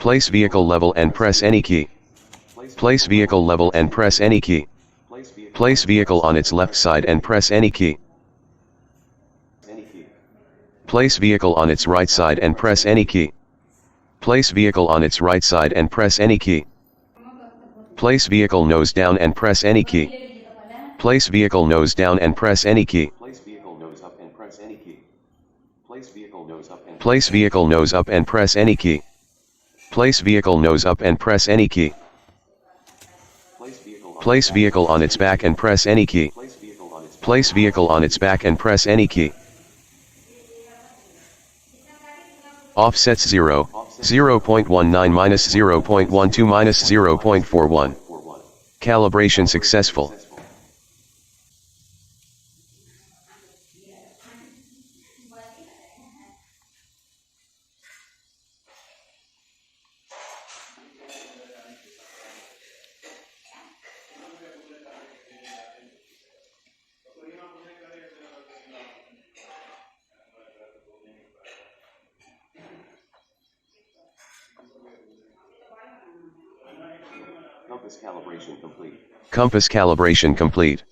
Place vehicle level and press any key. Place vehicle level and press any key. Place vehicle on its left side and press any key. Place vehicle on its right side and press any key. Place vehicle on its right side and press any key. Place vehicle nose down and press any key. Place vehicle nose down and press any key. Place vehicle nose up and press any key. Place vehicle nose up and Place vehicle nose up and press any key. Place vehicle nose up and press any key. Place vehicle on its back and press any key. Place vehicle on its back and press any key. Offsets 0, 0.19 minus 0.12 minus 0.41. Calibration successful. compass calibration complete. Compass calibration complete.